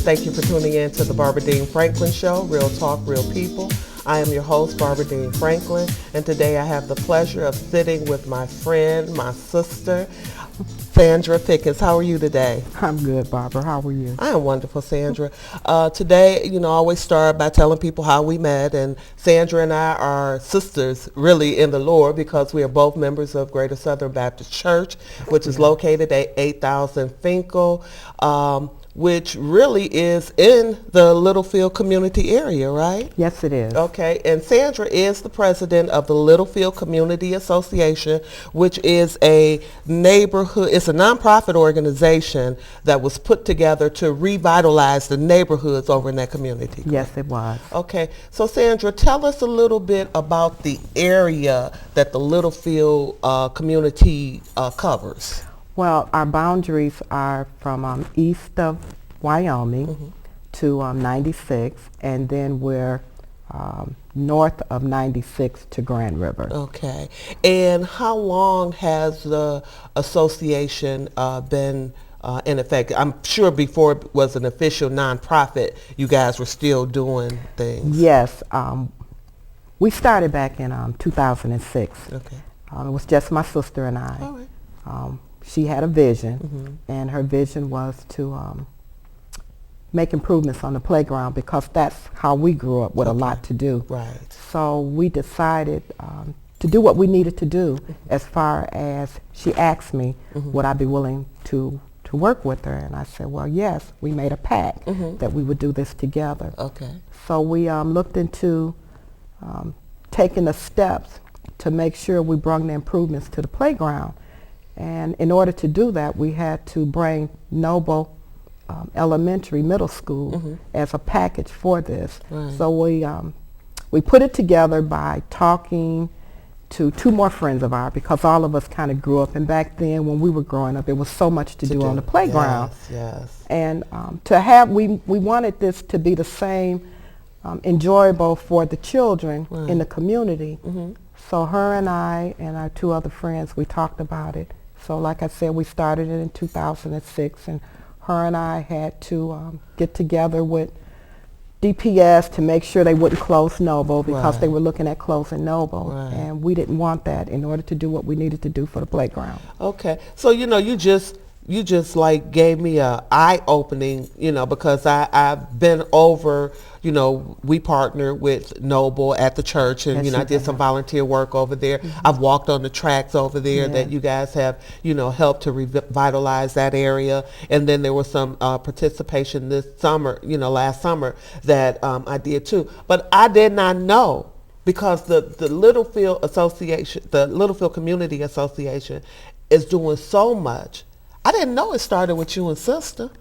Thank you for tuning in to the Barbara Dean Franklin Show, Real Talk, Real People. I am your host, Barbara Dean Franklin, and today I have the pleasure of sitting with my friend, my sister, Sandra Pickens. How are you today? I'm good, Barbara. How are you? I am wonderful, Sandra. Today, I always start by telling people how we met, and Sandra and I are sisters, really, in the Lord, because we are both members of Greater Southern Baptist Church, which is located at 8000 Finkel, which really is in the Littlefield community area, right? Yes, it is. Okay, and Sandra is the president of the Littlefield Community Association, which is a neighborhood, it's a nonprofit organization that was put together to revitalize the neighborhoods over in that community. Yes, it was. Okay, so Sandra, tell us a little bit about the area that the Littlefield community covers. Well, our boundaries are from east of Wyoming to 96, and then we're north of 96 to Grand River. Okay, and how long has the association been in effect? I'm sure before it was an official nonprofit, you guys were still doing things. Yes, we started back in 2006. Okay. It was just my sister and I. All right. She had a vision, and her vision was to make improvements on the playground, because that's how we grew up, with a lot to do. Right. So we decided to do what we needed to do. As far as she asked me, would I be willing to work with her? And I said, well, yes. We made a pact that we would do this together. Okay. So we looked into taking the steps to make sure we brought the improvements to the playground. And in order to do that, we had to bring Noble Elementary Middle School as a package for this. Right. So we put it together by talking to two more friends of ours, because all of us kind of grew up, and back then when we were growing up, there was so much to do on the playground. Yes. And we wanted this to be the same enjoyable for the children in the community. So her and I and our two other friends, we talked about it. So like I said, we started it in 2006, and her and I had to get together with DPS to make sure they wouldn't close Noble, because they were looking at closing Noble, and we didn't want that in order to do what we needed to do for the playground. Okay, so you just like gave me a eye-opening, because I've been over, we partnered with Noble at the church, and I did some volunteer work over there. I've walked on the tracks over there that you guys have, helped to revitalize that area. And then there was some participation this summer, last summer, that I did too. But I did not know, because the Littlefield Association, the Littlefield Community Association, is doing so much. I didn't know it started with you and sister.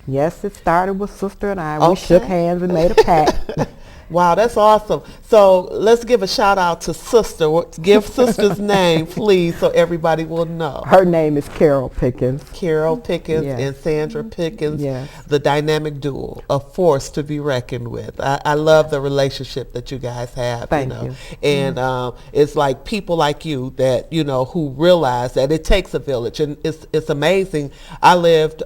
Yes, it started with sister and I. We shook hands and made a pact. Wow, that's awesome. So let's give a shout out to sister. Give sister's name, please, so everybody will know. Her name is Carol Pickens. Carol Pickens and Sandra Pickens, the dynamic duo, a force to be reckoned with. I love the relationship that you guys have. Thank you. And it's like people like you that, who realize that it takes a village. And it's amazing. I lived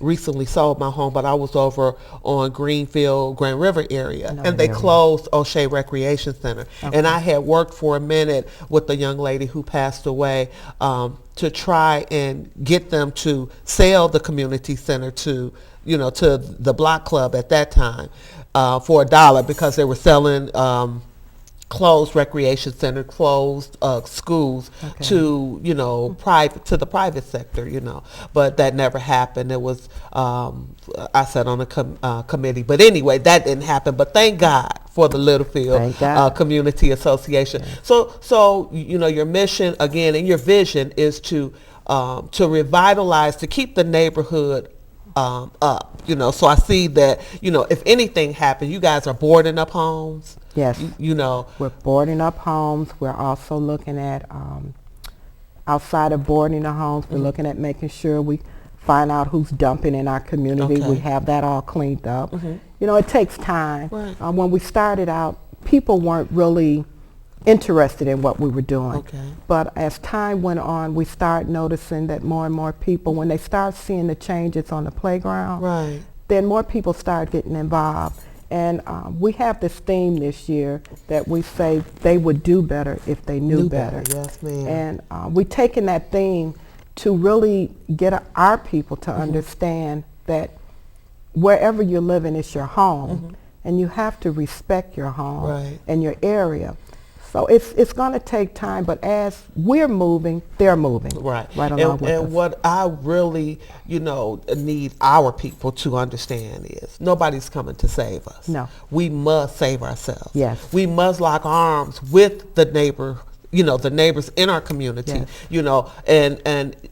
recently sold my home, but I was over on Greenfield, Grand River area, and they closed O'Shea Recreation Center. And I had worked for a minute with the young lady who passed away to try and get them to sell the community center to, to the block club at that time for $1, because they were selling closed recreation center, closed schools to, private, to the private sector, but that never happened. It was, I sat on a committee, but anyway, that didn't happen. But thank God for the Littlefield Community Association. So, your mission again and your vision is to revitalize, to keep the neighborhood up, so I see that, if anything happened, you guys are boarding up homes. Yes. We're boarding up homes. We're also looking at, outside of boarding the homes, we're looking at making sure we find out who's dumping in our community. We have that all cleaned up. It takes time. When we started out, people weren't really interested in what we were doing. But as time went on, we started noticing that more and more people, when they start seeing the changes on the playground, then more people start getting involved. And we have this theme this year that we say they would do better if they knew better. Yes, ma'am. And we've taken that theme to really get our people to understand that wherever you're living is your home, and you have to respect your home and your area. So it's going to take time, but as we're moving, they're moving right along with us. And what I really, need our people to understand is nobody's coming to save us. No. We must save ourselves. Yes. We must lock arms with the neighbor, the neighbors in our community,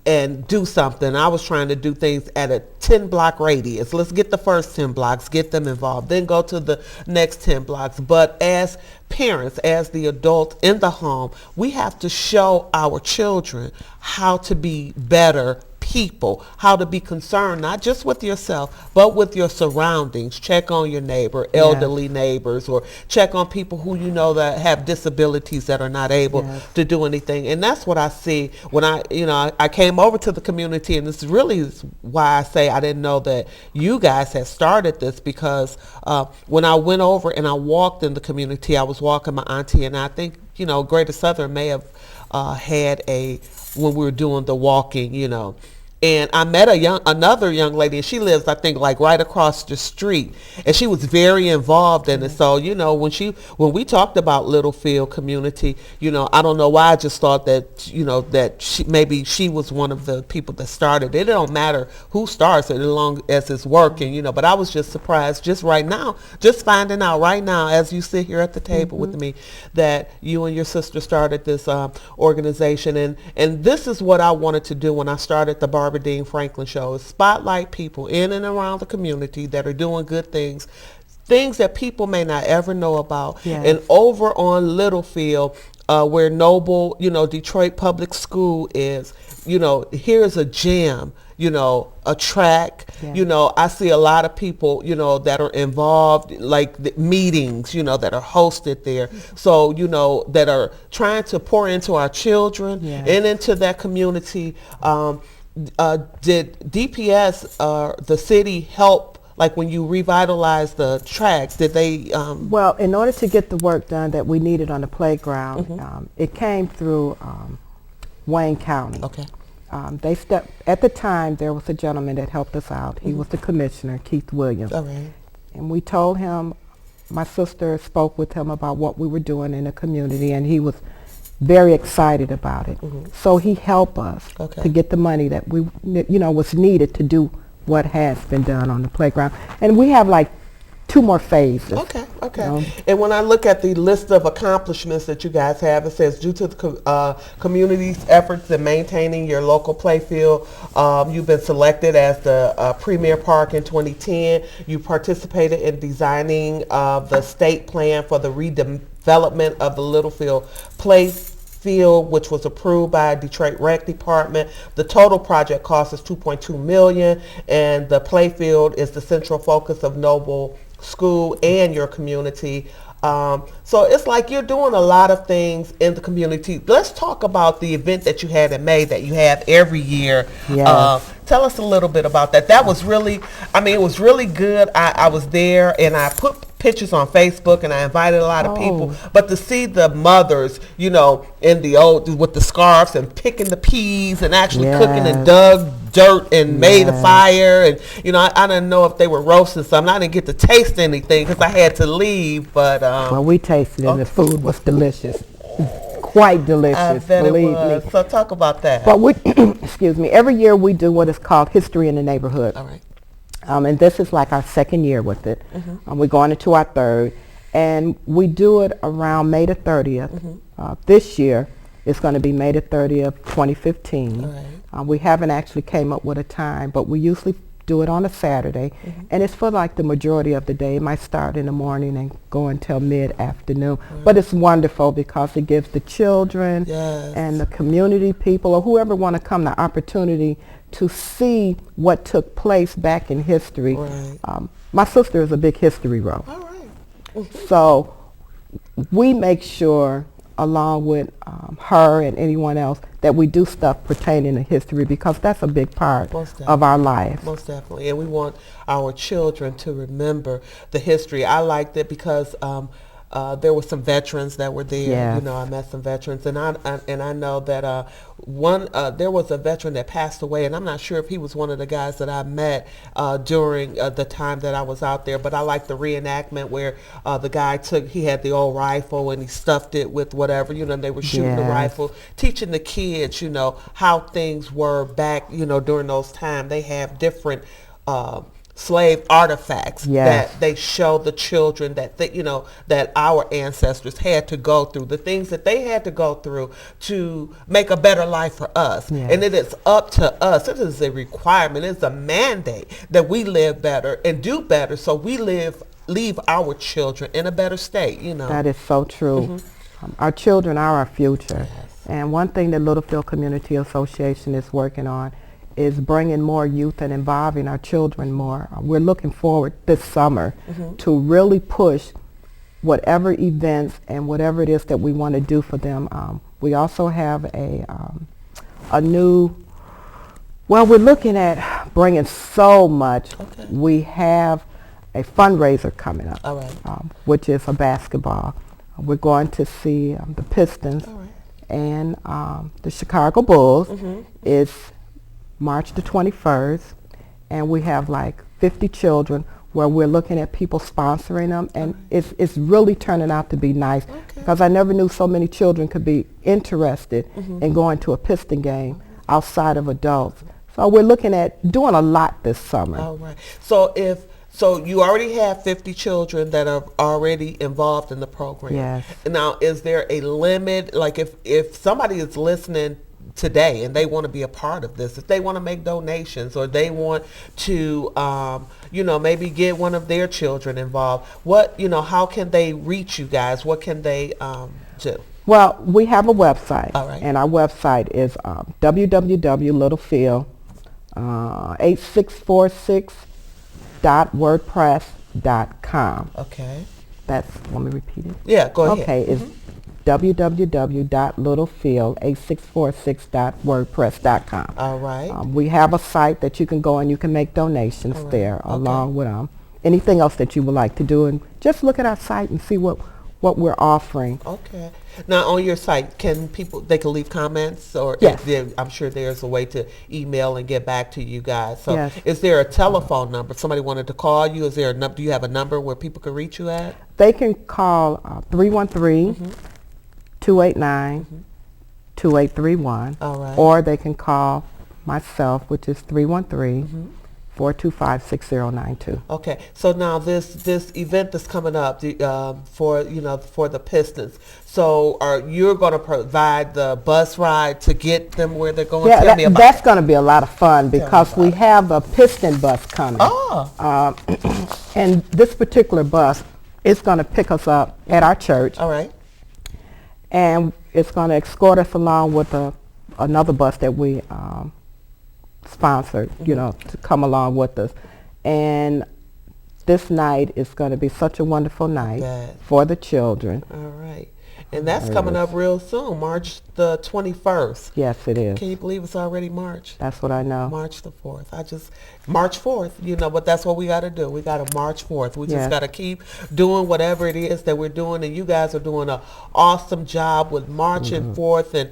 and do something. I was trying to do things at a 10-block radius. Let's get the first 10 blocks, get them involved, then go to the next 10 blocks. But as parents, as the adult in the home, we have to show our children how to be better people, how to be concerned not just with yourself but with your surroundings. Check on your neighbor, elderly neighbors, or check on people who that have disabilities that are not able to do anything. And that's what I see when I came over to the community, and this really is why I say I didn't know that you guys had started this, because when I went over and I walked in the community, I was walking my auntie, and I think Greater Southern may have had when we were doing the walking, and I met another young lady, and she lives, I think, like right across the street, and she was very involved in it. So, when we talked about Littlefield community, I don't know why I just thought that, maybe she was one of the people that started it. It don't matter who starts it as long as it's working, but I was just surprised just finding out right now as you sit here at the table with me that you and your sister started this organization. And this is what I wanted to do when I started the Barbara Dean Franklin Show, is spotlight people in and around the community that are doing good things that people may not ever know about. And over on Littlefield, where Noble, Detroit Public School is, here's a gym, a track. I see a lot of people, that are involved, like the meetings, that are hosted there. So, that are trying to pour into our children and into that community. Did DPS, the city, help, like when you revitalized the tracks, did they? Well, in order to get the work done that we needed on the playground, it came through Wayne County. Okay. At the time, there was a gentleman that helped us out. He was the commissioner, Keith Williams. All right. And we told him, my sister spoke with him about what we were doing in the community, and he was very excited about it. So he helped us to get the money that we, was needed to do what has been done on the playground. And we have like 2 more phases. Okay. And when I look at the list of accomplishments that you guys have, it says due to the community's efforts in maintaining your local playfield, you've been selected as the premier park in 2010. You participated in designing the state plan for the redevelopment of the Littlefield Playfield, which was approved by Detroit Rec Department. The total project cost is $2.2 million, and the playfield is the central focus of Noble School and your community. So it's like you're doing a lot of things in the community. Let's talk about the event that you had in May that you have every year. Tell us a little bit about that. That was really, it was really good. I was there, and I put pictures on Facebook, and I invited a lot of people. But to see the mothers, in the with the scarves and picking the peas and actually cooking and dug dirt and made a fire, and I didn't know if they were roasting something. I didn't get to taste anything because I had to leave. But well, we tasted it, and the food was delicious. Quite delicious, I bet believe it was. me. So talk about that. But we, excuse me, every year we do what is called History in the Neighborhood. All right. And this is like our 2nd year with it. We're going into our 3rd. And we do it around May the 30th. This year, it's going to be May the 30th, 2015. All right. We haven't actually came up with a time, but we usually do it on a Saturday. And it's for like the majority of the day. It might start in the morning and go until mid-afternoon. But it's wonderful because it gives the children and the community people or whoever want to come the opportunity to see what took place back in history. My sister is a big history row. All right. So we make sure along with her and anyone else, that we do stuff pertaining to history, because that's a big part of our life. Most definitely. And we want our children to remember the history. I liked it because there were some veterans that were there. Yes. You know, I met some veterans, and I know that there was a veteran that passed away, and I'm not sure if he was one of the guys that I met during the time that I was out there. But I like the reenactment where the guy he had the old rifle and he stuffed it with whatever, you know, and they were shooting the rifle, teaching the kids, you know, how things were back, you know, during those times. They have different slave artifacts that they show the children that you know, that our ancestors had to go through, the things that they had to go through to make a better life for us. And it is up to us. It is a requirement. It's a mandate that we live better and do better, so we leave our children in a better state. You know, that is so true. Our children are our future. And one thing that Littlefield Community Association is working on is bringing more youth and involving our children more. We're looking forward this summer to really push whatever events and whatever it is that we want to do for them. We also have a new, well, we're looking at bringing so much. We have a fundraiser coming up, which is a basketball. We're going to see the Pistons and the Chicago Bulls. It's March the 21st, and we have like 50 children where we're looking at people sponsoring them, and it's really turning out to be nice, because I never knew so many children could be interested in going to a Piston game outside of adults. So we're looking at doing a lot this summer. All right. So you already have 50 children that are already involved in the program. Yes. Now, is there a limit? Like if somebody is listening today and they want to be a part of this, if they want to make donations or they want to you know, maybe get one of their children involved, what, you know, how can they reach you guys? What can they do? Well, we have a website, and our website is www.littlefield8646.wordpress.com. Okay. Let me repeat it. Yeah, go ahead. Okay, it's www.littlefield8646.wordpress.com. All right. We have a site that you can go and you can make donations there, along with anything else that you would like to do, and just look at our site and see what we're offering. Okay. Now, on your site, can they can leave comments, or I'm sure there's a way to email and get back to you guys. So is there a telephone number? If somebody wanted to call you, is there a number? Do you have a number where people can reach you at? They can call 313-289-2831. All right. Or they can call myself, which is 313-425-6092. Okay, so now this event that's coming up for the Pistons. So you're going to provide the bus ride to get them where they're going? Yeah, that's going to be a lot of fun, because we have a Piston bus coming. And this particular bus is going to pick us up at our church. All right. And it's going to escort us along with another bus that we sponsored, you know, to come along with us. And this night is going to be such a wonderful night for the children. All right. And that's coming up real soon, March the 21st. Yes, it is. Can you believe it's already March? That's what I know. March the 4th. March 4th, you know, but that's what we got to do. We got to March 4th. We just got to keep doing whatever it is that we're doing, and you guys are doing an awesome job with marching forth. And,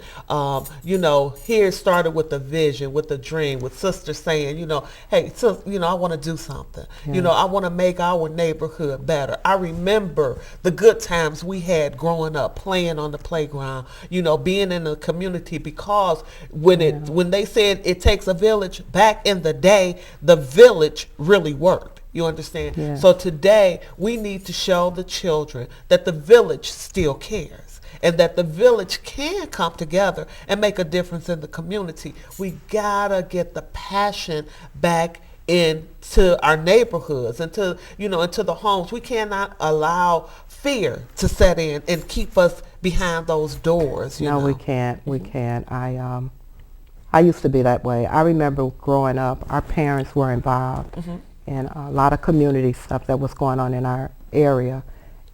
you know, here it started with the vision, with the dream, with Sister saying, you know, hey, you know, I want to do something. You know, I want to make our neighborhood better. I remember the good times we had growing up, playing on the playground, you know, being in the community, because when they said it takes a village, back in the day, the village really worked. You understand? Yeah. So today we need to show the children that the village still cares, and that the village can come together and make a difference in the community. We gotta get the passion back into our neighborhoods, into the homes. We cannot allow fear to set in and keep us behind those doors. No, we can't. We can't. I used to be that way. I remember growing up, our parents were involved in a lot of community stuff that was going on in our area.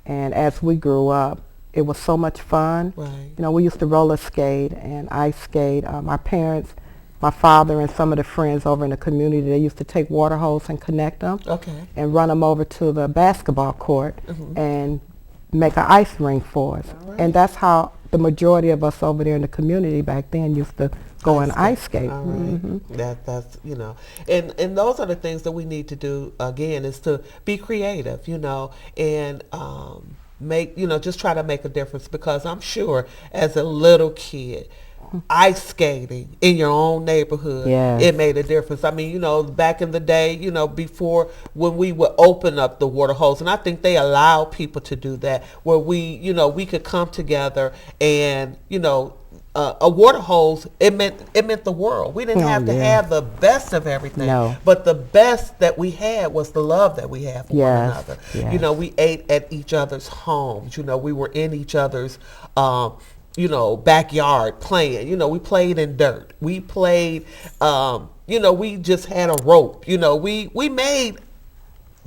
And as we grew up, it was so much fun. Right. You know, we used to roller skate and ice skate. My parents, my father and some of the friends over in the community, they used to take water hose and connect them Okay. and run them over to the basketball court and make an ice rink for us. All right. And that's how the majority of us over there in the community back then used to go and ice skate. All right. That's, you know, and those are the things that we need to do, again, is to be creative, you know, and make, you know, just try to make a difference, because I'm sure as a little kid, ice skating in your own neighborhood, Yes. it made a difference. I mean, you know, back in the day, you know, before, when we would open up the water hose, and I think they allow people to do that, where we, you know, we could come together and, you know, a water hose, it meant the world. We didn't have to have the best of everything, No. but the best that we had was the love that we had for one Yes, another. yes. You know, we ate at each other's homes. You know, we were in each other's you know, backyard playing. You know, we played in dirt. We played, you know, we just had a rope. You know, we made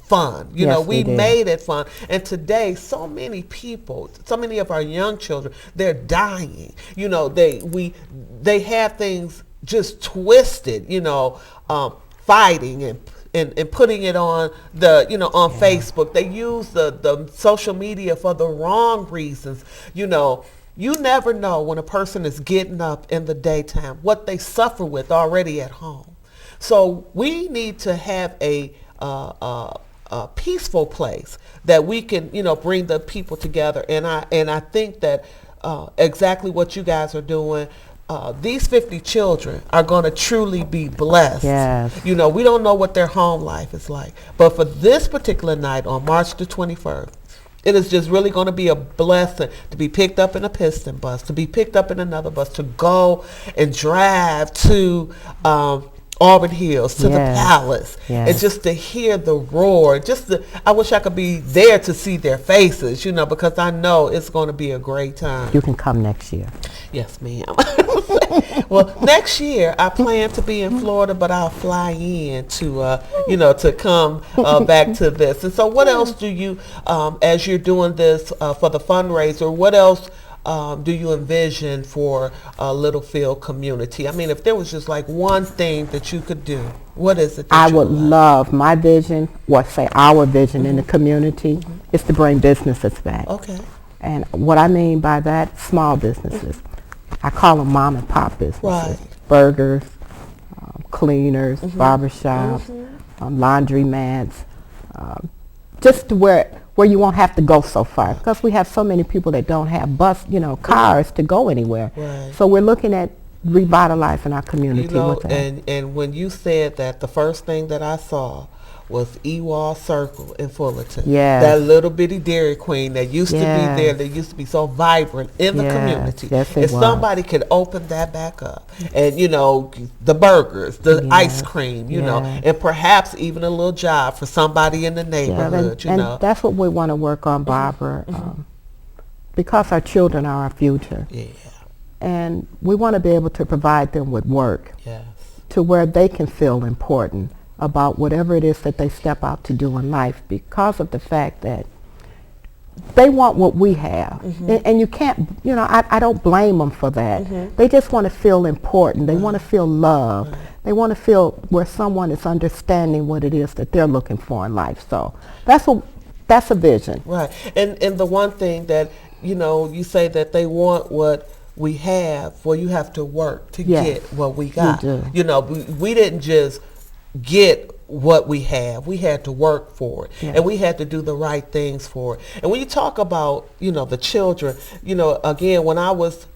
fun. You Yes, know, we we did. made it fun. And today, so many people, so many of our young children, they're dying. You know, they have things just twisted, you know, fighting and putting it on the, you know, on Facebook. They use the social media for the wrong reasons. You know, you never know when a person is getting up in the daytime what they suffer with already at home. So we need to have a peaceful place that we can, you know, bring the people together. And I think that exactly what you guys are doing. These 50 children are going to truly be blessed. Yes. You know, we don't know what their home life is like, but for this particular night on March the 21st, it is just really going to be a blessing to be picked up in a Piston bus, to be picked up in another bus, to go and drive to Auburn Hills, to the Palace, and just to hear the roar. I wish I could be there to see their faces, you know, because I know it's going to be a great time. You can come next year. Yes, ma'am. Well, next year I plan to be in Florida, but I'll fly in to, you know, to come back to this. And so what else do you, as you're doing this for the fundraiser, what else do you envision for Littlefield community? I mean, if there was just like one thing that you could do, what is it that I you would love my vision, or say our vision in the community, is to bring businesses back. Okay. And what I mean by that, small businesses. I call them mom and pop businesses. Right. Burgers, cleaners, barbershops, laundromats, just to where you won't have to go so far, because we have so many people that don't have cars to go anywhere. Right. So we're looking at revitalizing our community You know, with that. and when you said that, the first thing that I saw was Ewald Circle in Fullerton. Yes. That little bitty Dairy Queen that used to be Yes. there, that used to be so vibrant in the Yes. community. Yes, it if was. somebody could open that back up, and, you know, the burgers, the ice cream, you know, Yes. and perhaps even a little job for somebody in the neighborhood, you and know. that's what we want to work on, Barbara, because our children are our future. Yeah, And we want to be able to provide them with work yes. to where they can feel important about whatever it is that they step out to do in life, because of the fact that they want what we have. And you can't, you know, I don't blame them for that. They just want to feel important. They want to feel loved. They want to feel where someone is understanding what it is that they're looking for in life. So that's a vision. Right. And the one thing that, you know, you say that they want what we have, well, you have to work to Yes, get what we got. do. You know, we didn't just get what we have. We had to work for it. Yes. And we had to do the right things for it. And when you talk about, you know, the children, you know, again, when I was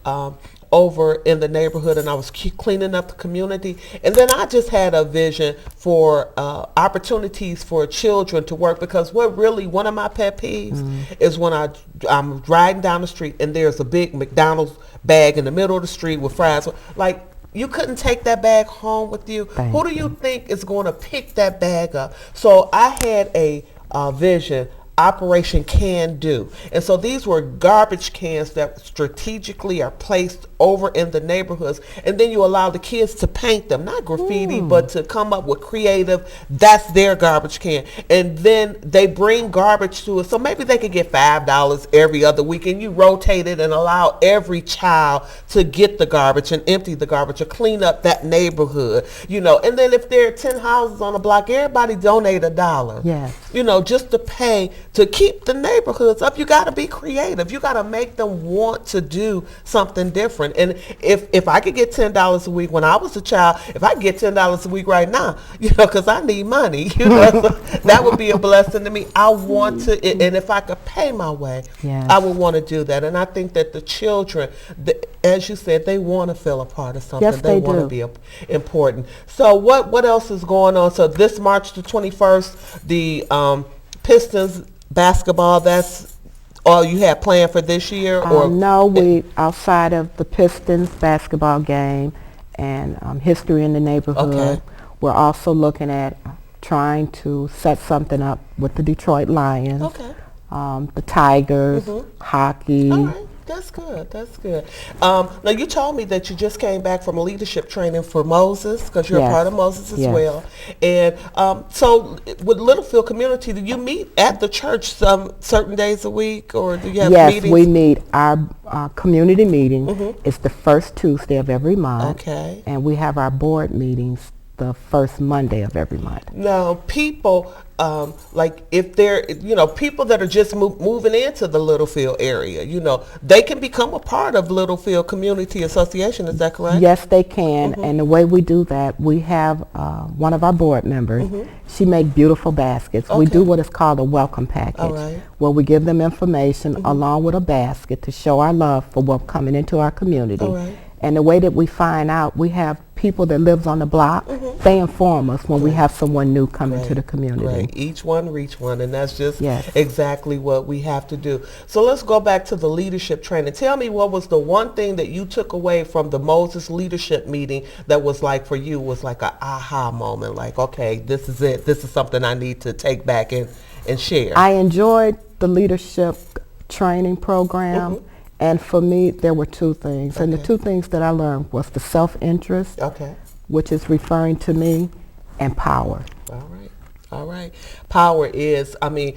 over in the neighborhood and I was cleaning up the community, and then I just had a vision for opportunities for children to work, because one of my pet peeves is when I'm riding down the street and there's a big McDonald's bag in the middle of the street with fries. Like, you couldn't take that bag home with you. Thank Who do you think is going to pick that bag up? So I had a vision Operation Can Do. And so these were garbage cans that strategically are placed over in the neighborhoods, and then you allow the kids to paint them, not graffiti, but to come up with creative, that's their garbage can. And then they bring garbage to it, so maybe they could get $5 every other week, and you rotate it and allow every child to get the garbage and empty the garbage or clean up that neighborhood, you know. And then if there are 10 houses on a block, everybody donate $1. Yes. You know, just to pay to keep the neighborhoods up. You got to be creative. You got to make them want to do something different. And if I could get $10 a week when I was a child, if I could get $10 a week right now, you know, because I need money, you know, so that would be a blessing to me. I want to, and if I could pay my way, Yes. I would want to do that. And I think that the children, as you said, they want to feel a part of something. Yes, they want do. to be important. So what else is going on? So this March the 21st, the Pistons basketball, that's all you have planned for this year? Or No, we, outside of the Pistons basketball game and history in the neighborhood, Okay. we're also looking at trying to set something up with the Detroit Lions, Okay. the Tigers, hockey. All right. That's good. That's good. Now, you told me that you just came back from a leadership training for Moses, because you're a Yes. part of Moses as Yes. well. And so with Littlefield community, do you meet at the church some certain days a week, or do you have Yes, meetings? we meet. Our community meeting is the first Tuesday of every month. Okay. And we have our board meetings the first Monday of every month. Now, people, like if they're, you know, people that are just moving into the Littlefield area, you know, they can become a part of Littlefield Community Association. Is that correct? Yes, they can. And the way we do that, we have one of our board members. She makes beautiful baskets. We do Okay. what is called a welcome package, All right. where we give them information along with a basket to show our love for what's coming into our community. All right. And the way that we find out, we have people that lives on the block. They inform us when we have someone new coming to the community. Right. Each one reach one, and that's just Yes. exactly what we have to do. So let's go back to the leadership training. Tell me, what was the one thing that you took away from the Moses leadership meeting that was like, for you, was like a aha moment, like, okay, this is it. This is something I need to take back and share. I enjoyed the leadership training program. And for me, there were two things. And the Okay. two things that I learned was the self-interest, Okay. which is referring to me, and power. All right. All right. Power is, I mean,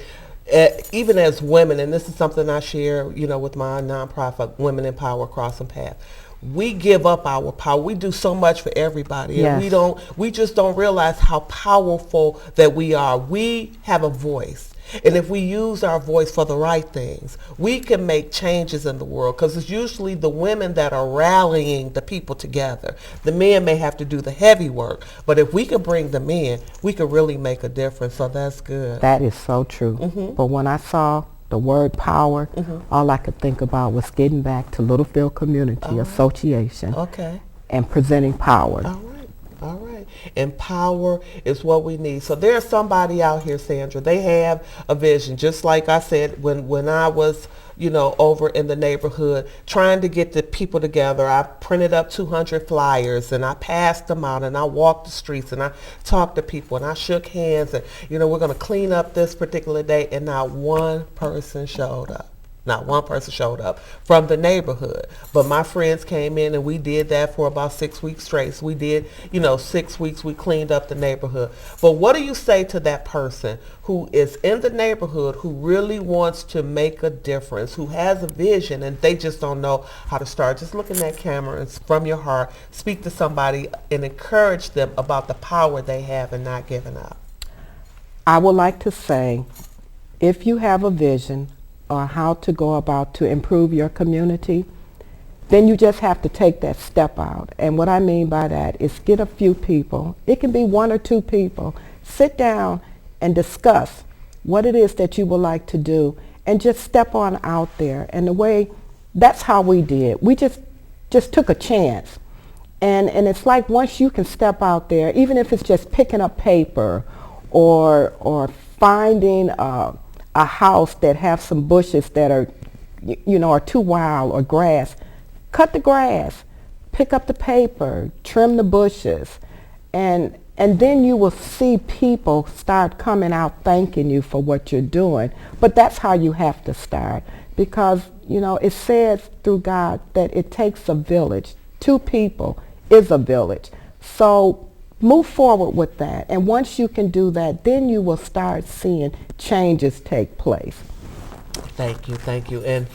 even as women, and this is something I share, you know, with my nonprofit, Women in Power Crossing Path. We give up our power. We do so much for everybody, and Yes. we just don't realize how powerful that we are. We have a voice. And if we use our voice for the right things, we can make changes in the world, because it's usually the women that are rallying the people together. The men may have to do the heavy work, but if we could bring them in, we could really make a difference. So that's good. That is so true. But when I saw the word power, all I could think about was getting back to Littlefield Community Association Okay. and presenting power. All right. All right. And power is what we need. So there's somebody out here, Sandra. They have a vision. Just like I said, when I was, you know, over in the neighborhood trying to get the people together, I printed up 200 flyers and I passed them out, and I walked the streets and I talked to people and I shook hands, and, you know, we're going to clean up this particular day, and not one person showed up. Not one person showed up from the neighborhood. But my friends came in, and we did that for about 6 weeks straight. So we did, you know, 6 weeks we cleaned up the neighborhood. But what do you say to that person who is in the neighborhood, who really wants to make a difference, who has a vision, and they just don't know how to start? Just look in that camera and from your heart, speak to somebody and encourage them about the power they have and not giving up. I would like to say, if you have a vision or how to go about to improve your community, then you just have to take that step out. And what I mean by that is get a few people. It can be one or two people. Sit down and discuss what it is that you would like to do, and just step on out there. And the way, that's how we did. We just took a chance. And it's like, once you can step out there, even if it's just picking up paper or finding a house that have some bushes that are, you know, are too wild, or grass, cut the grass, pick up the paper, trim the bushes, and And then you will see people start coming out thanking you for what you're doing. But that's how you have to start, because, you know, it says through God that it takes a village. 2 people is a village. So move forward with that. And once you can do that, then you will start seeing changes take place. Thank you. And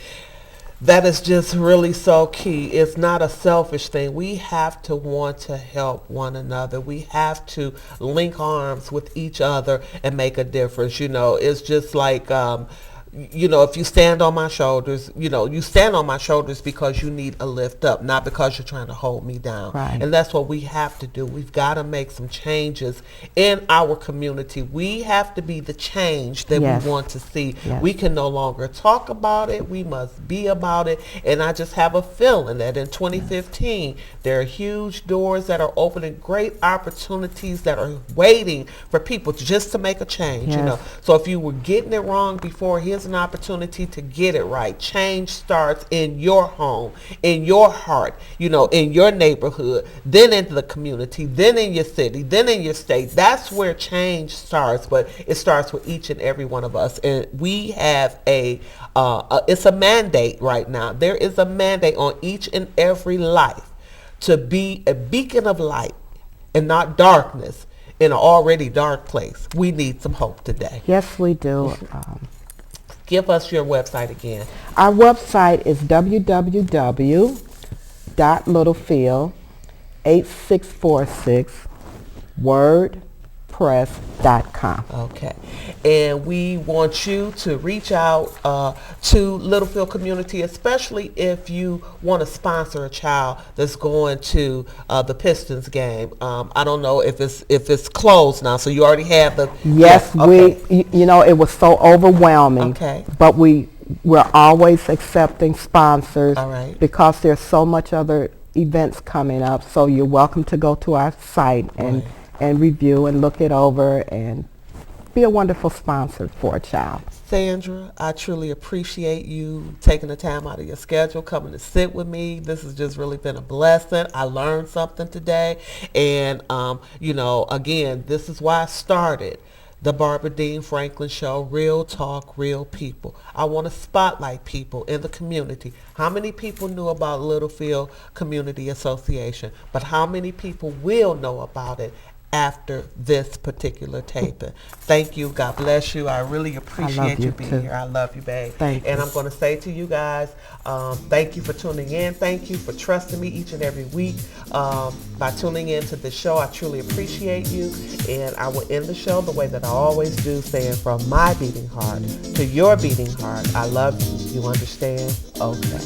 that is just really so key. It's not a selfish thing. We have to want to help one another. We have to link arms with each other and make a difference. You know, it's just like, you know, if you stand on my shoulders, you know, you stand on my shoulders because you need a lift up, not because you're trying to hold me down. Right. And that's what we have to do. We've got to make some changes in our community. We have to be the change that Yes. we want to see. Yes. We can no longer talk about it. We must be about it. And I just have a feeling that in 2015, there are huge doors that are opening, great opportunities that are waiting for people just to make a change. You Yes. know, so if you were getting it wrong before, here's an opportunity to get it right. Change starts in your home, in your heart, you know, in your neighborhood, then into the community, then in your city, then in your state. That's where change starts, but it starts with each and every one of us. And we have it's a mandate right now. There is a mandate on each and every life to be a beacon of light and not darkness in an already dark place. We need some hope today. Yes, we do. Give us your website again. Our website is www.littlefield8646wordpress.com. Okay. And we want you to reach out to Littlefield community, especially if you want to sponsor a child that's going to the Pistons game. I don't know if it's closed now, so you already have the... Yes, okay. you know, it was so overwhelming. Okay. But we're always accepting sponsors. All right. Because there's so much other events coming up. So you're welcome to go to our site and, Right. and review and look it over and be a wonderful sponsor for a child. Sandra, I truly appreciate you taking the time out of your schedule, coming to sit with me. This has just really been a blessing. I learned something today. And, you know, again, this is why I started the Barbara Dean Franklin Show, Real Talk, Real People. I want to spotlight people in the community. How many people knew about Littlefield Community Association? But how many people will know about it after this particular taping? Thank you. God bless you. I really appreciate you being too. here. I love you, babe. Thank and you. I'm going to say to you guys, thank you for tuning in. Thank you for trusting me each and every week by tuning in to this show. I truly appreciate you. And I will end the show the way that I always do, saying from my beating heart to your beating heart, I love you. You understand? Okay.